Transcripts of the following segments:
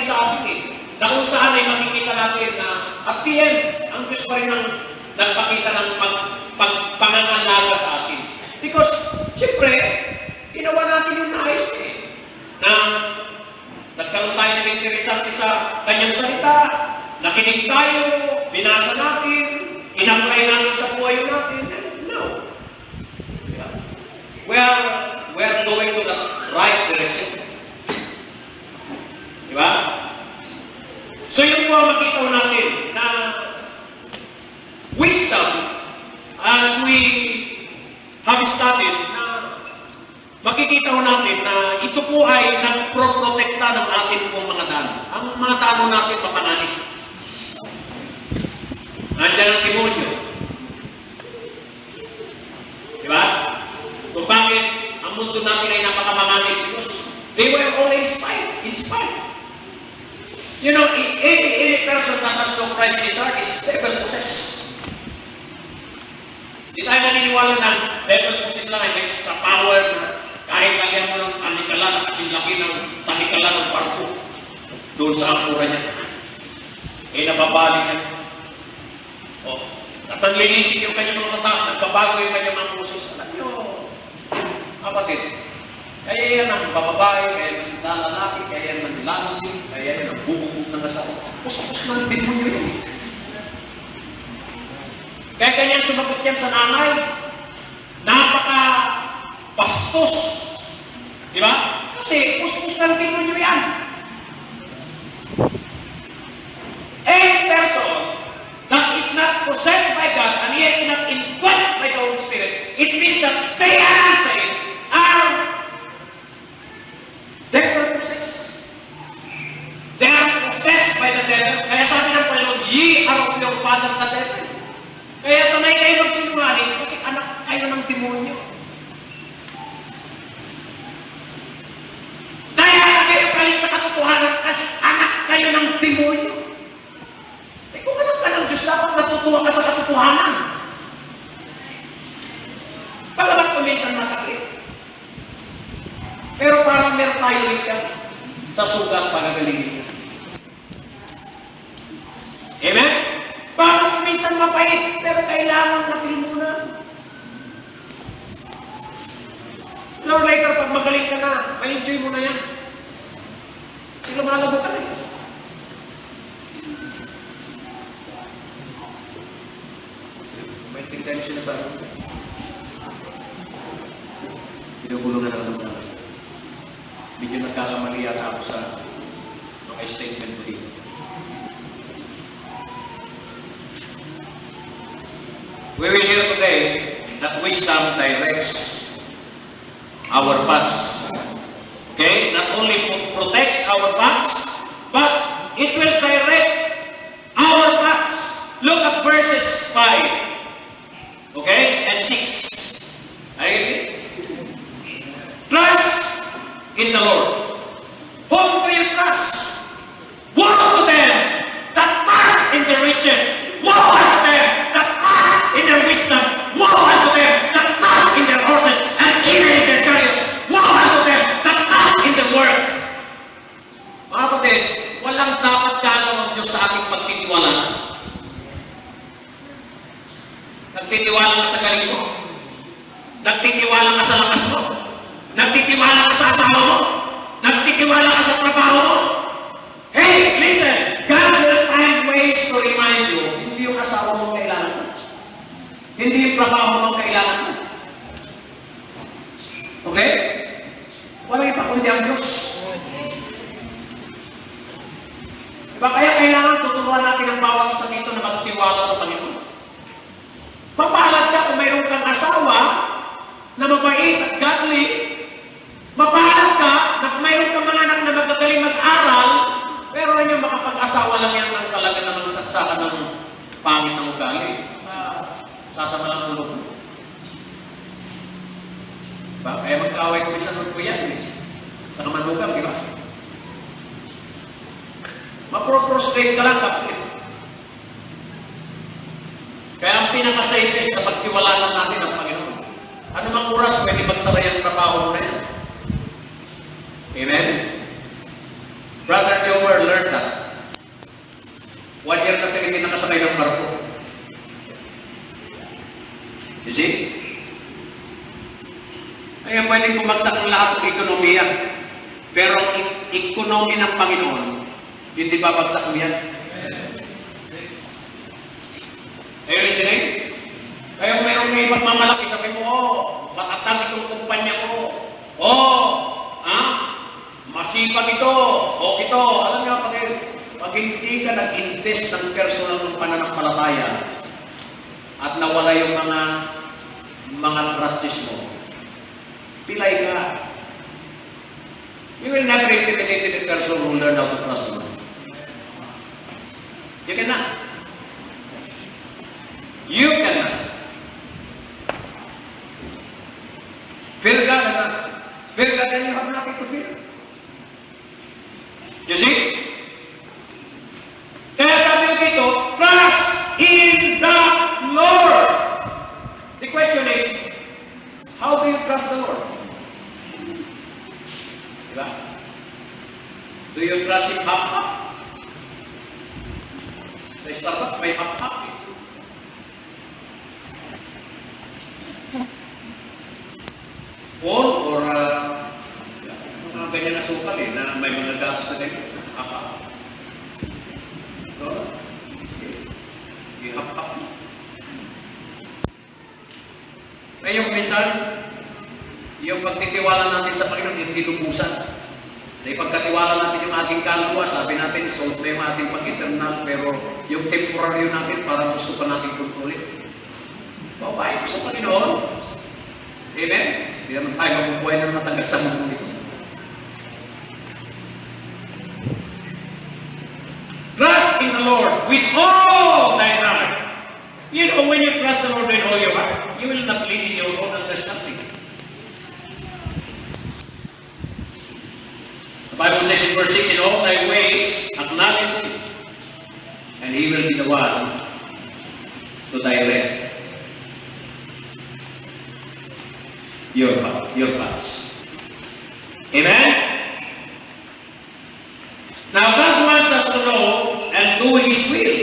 din sa atin eh. Na kung saan ay makikita natin na at the end, ang Diyos pa rin ang nagpakita ng pangangalaga sa atin. Because, siyempre, ginawa natin yung nais eh. Na nagkaroon tayo ng interesante sa kanyang salita, nakinig tayo, binasa natin, inapply natin sa buhay natin. No. We are going to the right direction. Diba? So yun po ang makita natin na wisdom as we have studied na makikita natin na ito po ay nagproprotekta ng atin pong mga dano. Ang mga dano natin mapanganib. Nandiyan ang demonyo. Diba? Kung bakit ang mundo natin ay napakamanganib because they were all inspired. You know, any person that has no Christ in his heart is devil-possessed. Di tayo naniniwala na devil-possessed lang ay may extra power na kahit kaya mo ng tanikala, kasing laki ng tanikala ng barko doon sa angkura niya. Eh, nababali niya. O, natanlinisip yung kanyang mga mata, nagbabago yung kanyang mga pusos. Alam nyo, kapatid, kaya yan ang bababae, kaya yan ang lalaki, kaya yan ang lansing, kaya yan ang bububog ng asawa. Pusos ng demonyo yun. Kaya kanyang sumagot yan sa nanay, napaka-pastos. Di ba? Kasi pusos ng demonyo yan. Any person that is not possessed by God and he is not indwelt by the Holy Spirit, it means that they are unsaved, are devil-possessed. They are possessed by the devil. Kaya sabi ng Panginoon, ye are of your father the devil. Kaya sanay kayo magsinungaling kasi anak kayo ng demonyo. Kaya kayo kalit sa katotohanan kasi anak kayo ng demonyo. Eh kung anak ka ng Diyos, dapat natutuwa ka sa katotohanan. Pagkabat ko minsan masakit. Pero parang meron tayo rin yan sa sugat pagagalingin niya. Amen? Parang minsan mapait, pero kailangan natin muna. No, later, pag magaling ka na, ma-enjoy mo na yan. Kasi lumalago ka na eh. May tendency na ba? Pinagulungan na naman namin. Medyo nagkakamali yata ako sa mga statement ko dito. We will hear today that wisdom directs our paths. Okay? Not only protects our paths, but it will direct our paths. Look at verses 5. Okay? And 6. Okay? Trust in the Lord. Whom do you trust? Woe to them that trust in the riches. Woe unto them that trust in their wisdom. Woe unto them that trust in their horses and even in their chariots. Woe unto them that trust in the work. Mga kapatid, walang dapat galaw ang Diyos sa ating pagtitiwala. Nagtitiwala ka sa galing mo. Nagtitiwala ka sa lakas mo. Nagtitiwala ka sa asawa mo. Nagtitiwala ka sa trabaho mo. Hey, listen! God will find ways to remind you, hindi yung asawa mo kailangan mo. Hindi yung trabaho mo kailangan mo. Okay? Walang iba kundi ang Diyos. Diba kaya kailangan tuturuan natin ang bawat isa dito na magtiwala sa Panginoon. Mapalad ka kung mayroon kang asawa na mabait at godly. Mapalad ka na mayroon kang mga anak na magagaling mag-aral, pero yun yung makapag-asawa lang yan ng talaga namang saksakan ng pangit ng ugali. Sasama lang ulo mo. Diba? Kaya mag-away ko minsan ko yan. Sa kamanugang, di ba? Mapro-prostrate ka lang, kapit. Kaya ang pinaka-safest na pagtiwalaan natin ang Panginoon. Ano mang oras, pwede magsara yung trabaho mo na yan. Amen? Brother Jomer learned 1 year kasi hindi nakasakay ng barko. You see? Kaya pwedeng bumagsak ang lahat ng ekonomiya. Pero ekonomi ng Panginoon, hindi babagsak mo yan. Are you listening? Kaya kung mayroong may pagmamalaki, sabi mo, matatag itong kumpanya ko. Masipag ito. Ito. Alam niyo, pag hindi ka nag-invest ng personal ng pananampalataya at nawala yung mga crutches mo, pilay ka. You will never intimidate a person who learned how to trust God. You cannot. You cannot. Fear God, fear God, then you have nothing to fear. You see? Kaya sabi ko dito, trust in the Lord. The question is, how do you trust the Lord? Diba? Do you trust Him half-half? Sa Starbucks, may half-half. Or mga ganyan na sukal na may mga gatas na ganyan. Half-half. So, half-half. Ngayong minsan, yung pagtitiwala natin sa Panginoon, hindi lubusan. Dahil pagkatiwala natin yung ating kaluluwa, sabi natin, sold na yung ating pag-eternal, pero yung temporary natin, para gusto pa natin kontrolin. Babae ko sa Panginoon. Amen? Hindi naman tayo mabubuhay na matagal sa mundo nito. Trust in the Lord with all thy heart. You know, when you trust the Lord with all your heart, you will not lean in your own understanding. The Bible says in verse 6, in all thy ways, acknowledge Him, and He will be the one to direct your paths. Amen? Now, God wants us to know and do His will.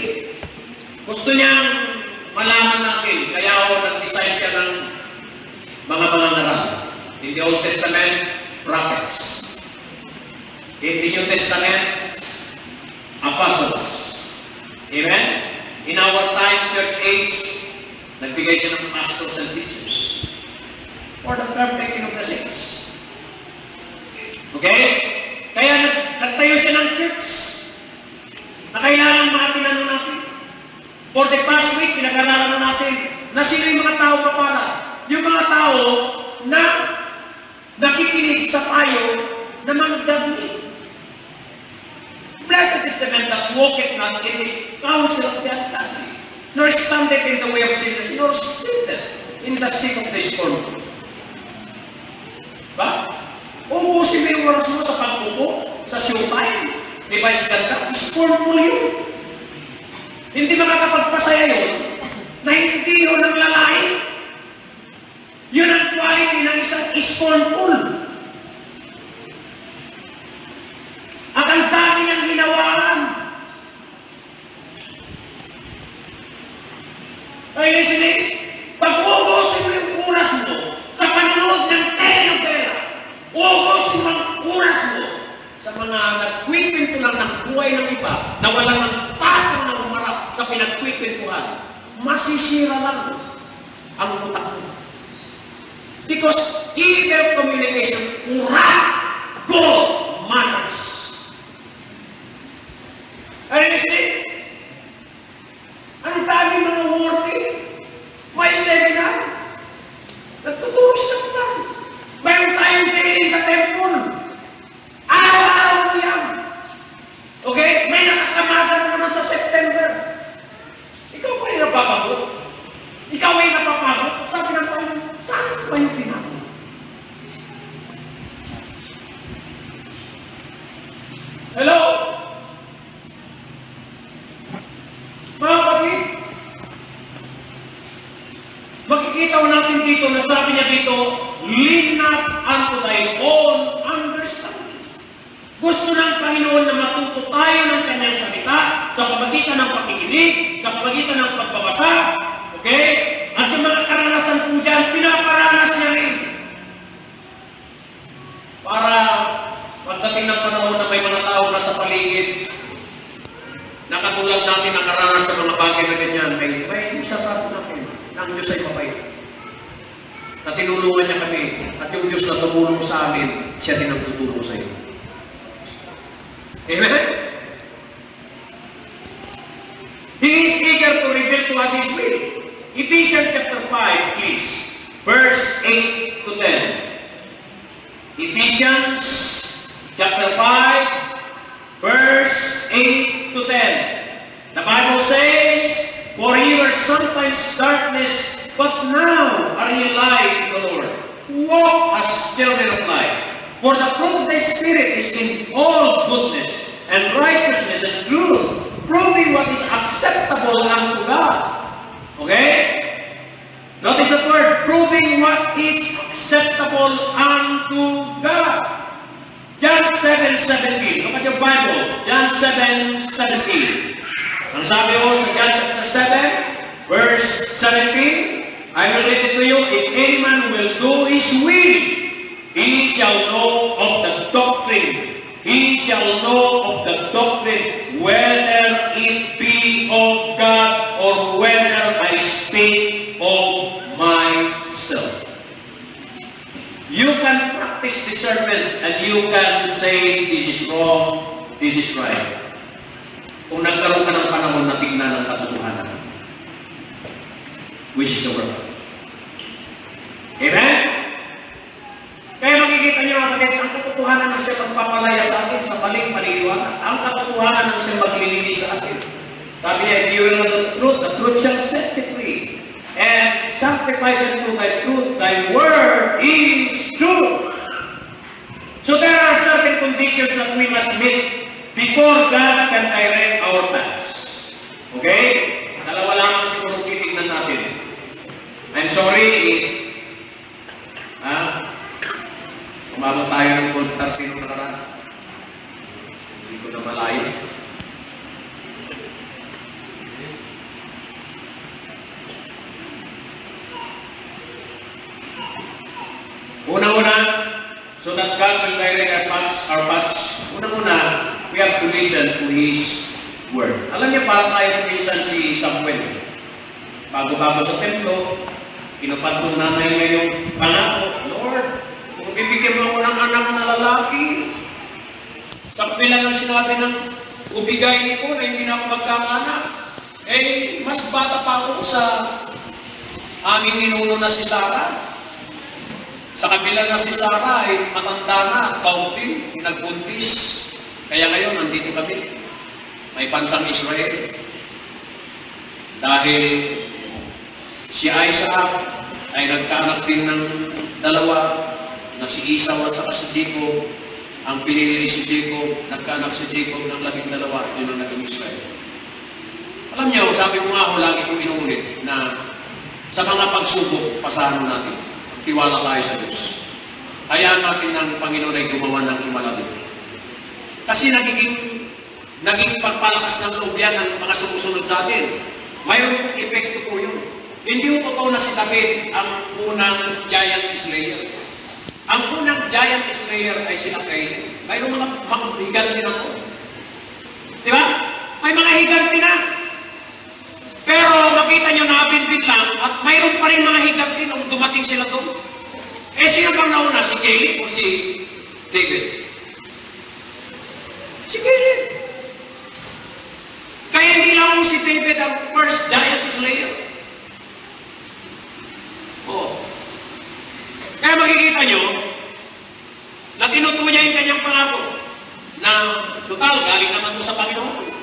Gusto niyang malaman natin, kaya nag-design siya ng mga manangaral. In the Old Testament, prophets. In the New Testament, apostles. Amen? In our time, church age, nagbigay siya ng pastors and teachers. For the perfecting of the saints. Okay? Kaya nagtayo siya ng church na kailangan matinano natin. For the past week, pinag-aralan natin na sino yung mga tao papala. Yung mga tao na nakikinig sa payo na manggagawin. Blessed is the man that walketh not in the counsel of the ungodly, nor standeth in the way of sinners, nor sitteth in the seat of the scornful. Ba? Ubusin mo yung oras mo sa pagpupo, sa showtime, di ba isganda? Scornful yun. Hindi makakapagpasaya yun na hindi yun ang lalaki. Yun ang quality ng isang scornful. At ang dami niyang ginawaan. Ay, listening, pag-ubusin mo yung oras mo sa panonood ng telenovela, ubusin mo ang oras mo sa mga nagkwikwento lang ng buhay ng iba na walang tatong na umarap sa pinagkwikwentuhan, masisira lang ang utak mo. Because either communication, corrupt good manners. Are you listening? Ang dami mga worthy. May seminar. Nagtuturo siya ng tayo. Mayroon tayong day in the temple. Araw-araw mo yan. Okay? May nakakamada na naman sa September. Ikaw ba yung napapagod? Ikaw ay napapagod? Sabi ng tayo, saan ba yung pinapagod? Hello? Mga kapatid, makikita natin dito na sabi niya dito, lean not unto thy own understanding. Gusto ng Panginoon na matuto tayo ng kanyang salita sa pamagitan ng pakikinig, sa pamagitan ng pagbabasa, okay? At yung mga karanasan po dyan, pinaparanas niya rin. Para pagdating ng panahon na may mga tao na sa paligid, nakatulad natin ang karanas sa mga bagay na ganyan, may isasabi natin na ang Diyos ay mabait. Na tinulungan niya kami, at yung Diyos na tumulong sa amin, siya din ang tutulong sa iyo. Amen? He is eager to reveal to us His will. Ephesians chapter 5, please. Verse 8 to 10. Ephesians chapter 5, verse 8 to 10. The Bible says, "For ye were sometimes darkness, but now are ye light in the Lord. Walk as children of light. For the fruit of the Spirit is in all goodness and righteousness and truth, proving what is acceptable unto God." Okay? Notice the word, proving what is acceptable unto God. John 7:17. Look at your Bible. John 7:17. Ang sabi ko sa John chapter 7, verse 17, I will read it to you. If any man will do his will, he shall know of the doctrine. He shall know of the doctrine, whether it be of God or whether I speak of myself. You can practice discernment and you can say, this is wrong, this is right. Kung nagkaroon ka ng panahon na tingnan ng katotohanan, which is the word. Amen? Kaya makikita niyo kapatid, ang katotohanan ng siya magpapalaya sa atin sa maling paniniwala. Ang katotohanan ng siya maglilinis sa atin. Sabi niya, if you will know the truth shall set you free. And sanctify them through thy truth, thy word is truth. So there are certain conditions that we must meet before God can direct our paths. Okay? Dalawa lang ang siguro titignan natin. I'm sorry, umabot tayo ng gold 30 nung nakaraan. Hindi ko na malayo. Una-una, so that God will direct our paths. Una-una, we have to listen to His word. Alam niyo, para tayo minsan si Samuel. Bago-bago sa templo, kinupad ng nanay niya yung pangako, Lord, kung bibigyan mo ako ng anak na lalaki, sakpi lang ang sinabi ng ubigay ko na hindi na ako magkakanak, mas bata pa ako sa aming ninuno na si Sarah. Sa kabila na si Sarah ay matanda na, kaunti, nagbuntis. Kaya ngayon, nandito kami. May bansang Israel. Dahil si Isaac ay nagkaanak din ng dalawa na si Esau at saka si Jacob. Ang pinili si Jacob, nagkaanak si Jacob ng 12, yun ang naging Israel. Alam niyo, sabi ko nga ako, lagi kong inuulit na sa mga pagsubok, pasahan natin. Tiwala tayo sa Diyos. Hayaan natin ng Panginoon ay gumawa ng lumalabot. Kasi naging pagpalakas ng loob yan ng mga sumusunod sa atin. Mayroong epekto po yun. Hindi yung totoo na si David ang unang giant slayer. Ang unang giant slayer ay sila Cain. Mayroong mga higanti na to. Di ba? May mga higanti na. Pero makita nyo na binbin lang at mayroon pa rin mga higanti nung dumating sila doon. Sino bang nauna? Si Cain o si David? Si Cain. Kaya hindi lang si David ang first giant slayer. Oo. Kaya makikita nyo na tinutuwa niya yung kanyang pangako na total, galing naman ito sa Panginoon.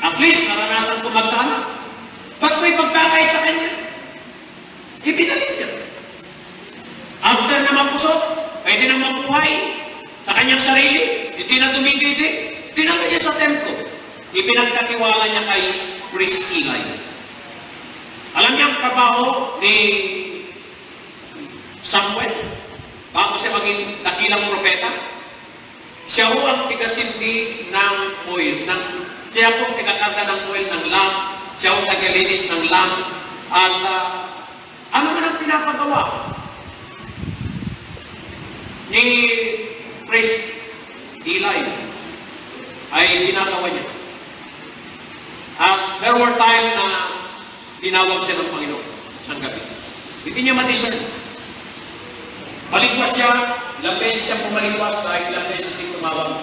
At least, naranasan ko magkaanak. Ba't ko'y pagkakait sa kanya? Ibinalik niya. After na mapusot, pwede na mabuhay sa kanyang sarili, hindi na tumititi, dinala niya sa templo. Ipinagkatiwala niya kay Priest Eli. Alam niya ang trabaho ni Samuel bago siya maging dakilang propeta. Siya ho ang tigasindi ng oil, ng Siya po nagakarga ng oil ng lamp, siya po nagalinis ng lamp, at ano man ang pinapagawa ni Priest Eli ay ginagawa niya. There were time na tinawag siya ng Panginoon sa gabi. Hindi niya ma-discern. Maligwas siya, ilang beses siya pumaligwas, kahit ilang beses din tumawag.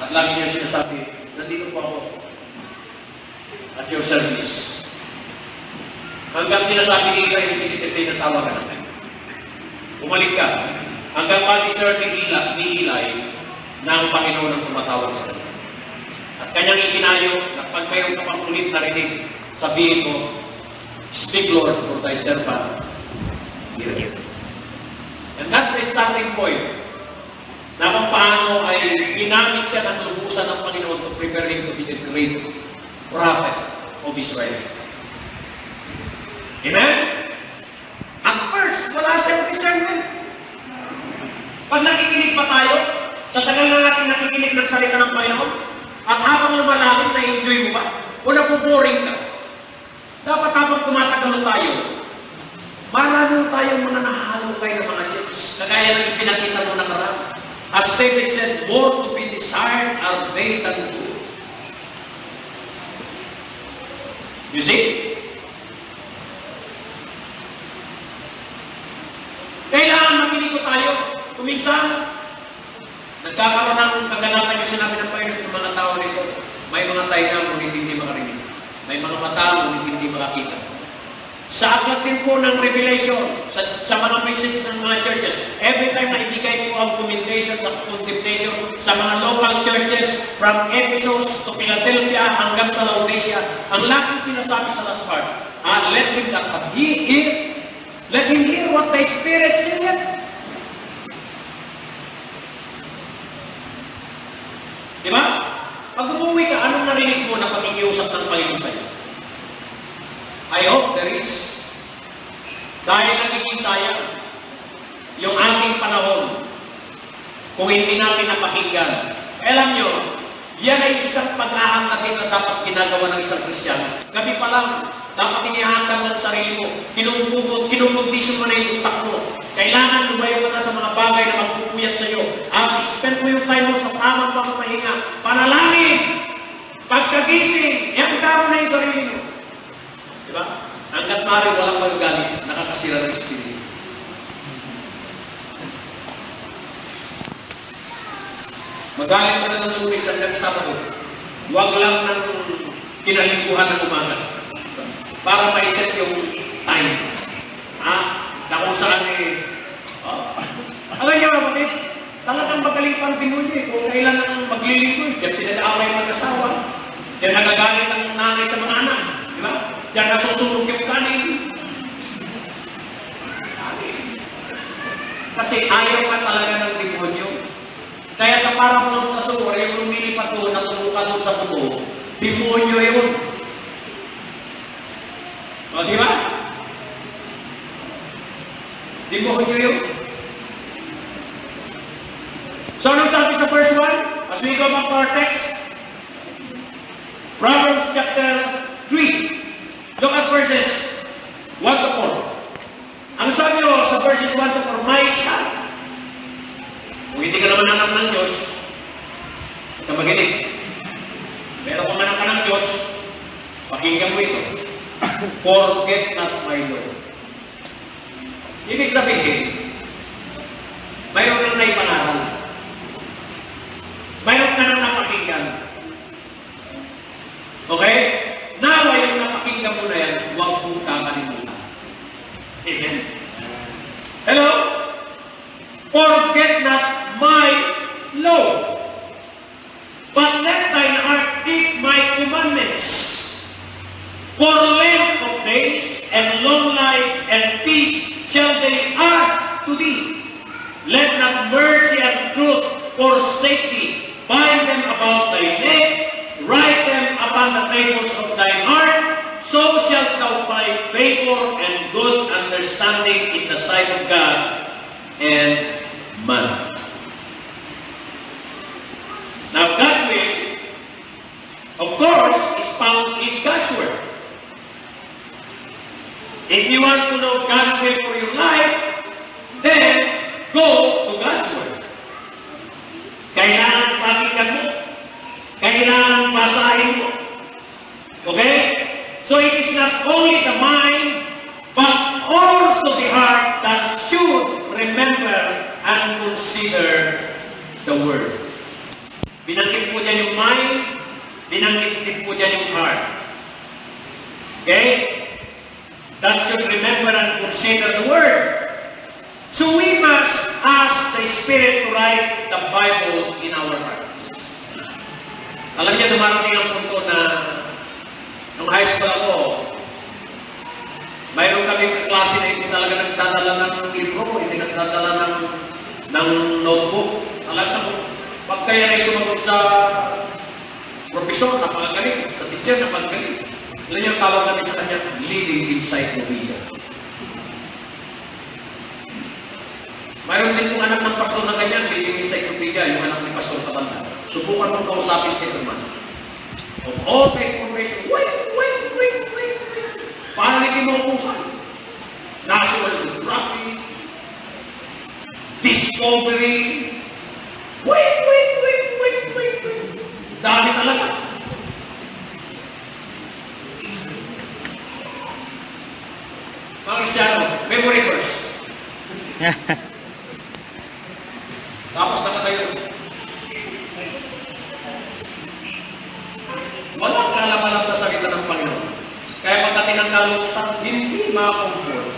At lagi niya sinasabi, nandito po ako at your service. Hanggang sinasabi ni Eli, hindi kita na tawagan natin. Bumalik ka. Hanggang ma-discern ni Eli na ang Panginoon ang tumatawag sa kanya. At kanyang itinayo na pag mayroon ka pang ulit na rinig, sabihin mo, speak Lord for thy servant. And that's the starting point. Na kung paano ay ginamit siya ng lubusan ng Panginoon to prepare him to be the great prophet of Israel. Amen? At first, wala siyang discernment. Pag nakikinig pa tayo, sa tagal na natin nakikinig ng salita ng Panginoon, at habang lumalapit, na-enjoy mo ba? O napuboring ka? Dapat habang tumatagal tayo, marami tayong mga nahalukay ng mga Diyos. Kagaya ng ipinakita mo na karami. As David said, more to be desired are they than good. You see? Kailangan makinig ko tayo. Kuminsan, nagkakaroon ng kaganapan yung sinabi ng Panginoon ng mga tao nito. May mga tayo ngunit hindi makarinig. May mga mata ngunit hindi makakita. Sa aklat din po ng Revelation, sa mga message ng mga churches, every time na ibigay ko ang commendation sa condemnation sa mga local churches from Ephesus to Philadelphia hanggang sa Laodicea, ang laging sinasabi sa last part, let him that have ear, let him hear what the Spirit saith. Diba? Pag umuwi ka, anong narinig mo na pakikiusap ng Panginoon sa'yo? I hope there is. Dahil nagiging sayang yung ating panahon kung hindi natin napakinggan. Alam nyo, yan ay isang pag-ahangatin na dapat ginagawa ng isang Kristyano. Gabi pa lang, dapat inihahangan ng sarili mo. Kinumugdisyon mo na yung utak mo. Kailangan lumayo ka na sa mga bagay na magpupuyat sa iyo. At spend mo yung time mo sa tamang pamapahinga. Panalangin! Pagkagising, iangka mo na yung sarili mo. Diba? Hanggat mari walang magalit, nakakasira ng espiritu. Magalit ka na ng Lunes hanggang Sabado. Huwag lang ng kinalikuhan ng umaga. Para ma-set yung time. Na kung saan alam niyo kapatid, talagang magaling pang Pinoy kung kailan ang maglilingkod. Diyan pinag-aaway ng mag-asawa. Diyan nagagalit ang nanay sa mga anak. Di ba? Diyan nasusunog yung kanin. Kasi ayaw ka talaga ng demonyo. Kaya sa parang ng pasura, yung lumilipat doon, natumukan doon sa tubo, demonyo yun. O, di ba? Demonyo yun. So, anong sabi sa verse 1? As we go back to our text, Proverbs chapter 3. Look at verses 1 to 4. Ang sabi mo sa verses 1 to 4, my son, kung hindi ka naman anak ng Diyos, huwag ka maginig. Pero kung anak ka ng Diyos, pakinggan mo ito. Forget not my Lord. Ibig sabihin, mayroon kang naipangaral. Mayroon ka nang napakinggan. Okay? Nawa yung napakinggan mo na yan, huwag mong kakalimutan. Amen? Hello? Forget not my law, but let thine heart keep my commandments. For length of days and long life and peace shall they add to thee. Let not mercy and truth forsake thee. Bind them about thy neck, write them upon the tables of thine heart, so shalt thou find favor and good understanding in the sight of God and man. Now God's will, of course, God's Word. If you want to know God's will for your life, then go to God's Word. Kailangan pakinggan mo. Kailangan basahin mo. Okay? So it is not only the mind, but also the heart that should remember and consider the Word. Binanggit po dyan yung mind, binanggit din po dyan yung heart. Okay? That should remember and consider the Word. So we must ask the Spirit to write the Bible in our hearts. Alam niya, dumarating ang punto na nung high school ako, mayroon kami klase na hindi talaga nagdadala ng libro, hindi nagdadala ng notebook. Alam mo, pag kaya na sumagot sa professor, napakagaling, sa teacher, napakagaling. Alam niya, tawag namin sa kanya, living encyclopedia. Mayroon din kong anak ng pastor na ganyan, living encyclopedia, yung anak ni Pastor Tabanda. Subukan mong kausapin si Herman. Of all the information, wait. Paano hindi mo upusan? National Geographic, Discovery, wait. Dami talaga. Mga Kristiano, memory verse. Tapos nakatayo. Walang kalaman sa salita ng Panginoon. Kaya pagdating ng kalungkutan, hindi makakomfort.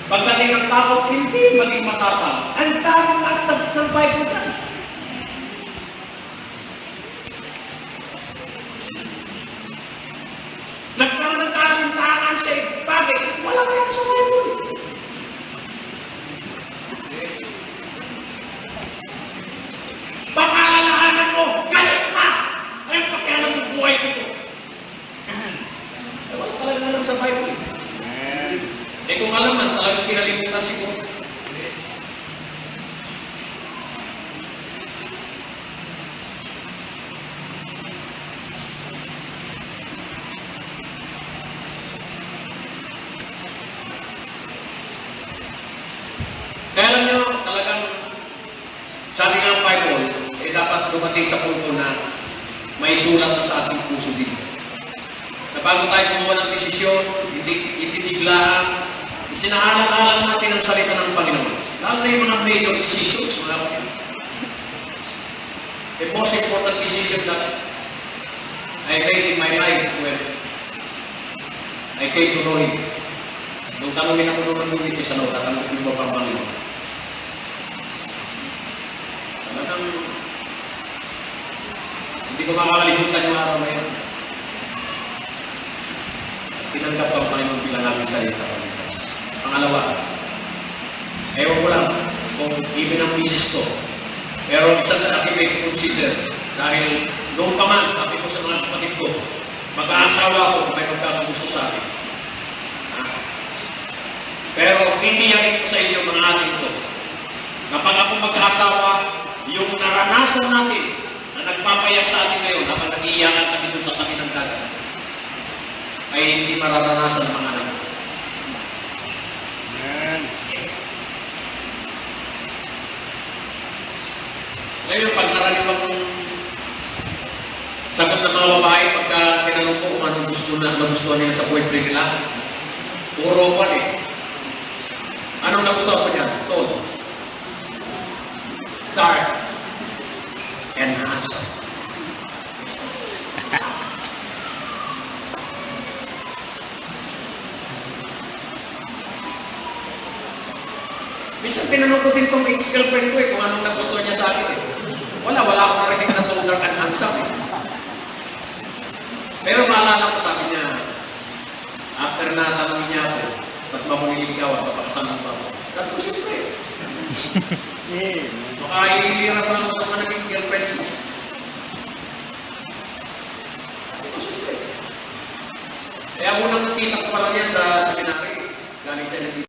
Pagdating ng takot, hindi maging matapang. Ang tamang aksab ng Bible ka. Nagkaroon ng kasintahan sa bakit? Wala ka yan sa Bible. Pag-aalalahanan mo, galit pa! Ay, pakialam mo buhay ko. Wala talaga alam sa Bible. Kung alam man, talagang kinalimutan siguro. Kaya alam nyo, talagang sabi nga ang Bible, dapat dumating sa punto na may sulat na sa ating puso din. Na bago tayo gumawa ng desisyon, ititiglaan, sinaalang-alang natin ang salita ng Panginoon. Lalo na yung mga major decisions, mga kapatid. The most important decision that I made in my life when I came to know Him. Nung tanongin ako nung nandunit sa loob, tatanungin mo pang Panginoon. Talagang hindi ko makakalimutan yung araw na yun. Tinanggap ang Panginoon bilang aming salita. Pangalawa, ewan ko lang kung even ang misis ko, pero isa sa akin may consider dahil noong pa man, sabi ko sa mga kapatid ko, mag-aasawa ko kung may magkakagusto sa akin. Pero hindi yan ko sa inyo mga atin ko. Kapag ako mag-aasawa, yung naranasan natin na nagpapayak sa atin ngayon habang nag-iiyakan kami doon sa tabi ng dagat, ay hindi mararanasan ng mga anak. Ngayon, pag narating akong sagot ng mga babae, pagka tinanong ko kung anong nagustuhan nila sa boyfriend nila, puro one eh. Anong nagustuhan ko niya? Tone. Dark. And handsome. Minsan tinanong ko din itong ex-girlfriend ko eh, kung anong nagustuhan niya sa akin eh. Wala akong narinig na tone dark and handsome eh. Pero maalala ko sa akin niya, after na tanongin niya ako, ba't mamulilig ka ako, papakasama ba ako? Sabi ko, siyempre. Makahihirap lang ako sa mga naging girlfriends mo. Sabi ko, siyempre. Kaya unang nakita ko pa lang yan sa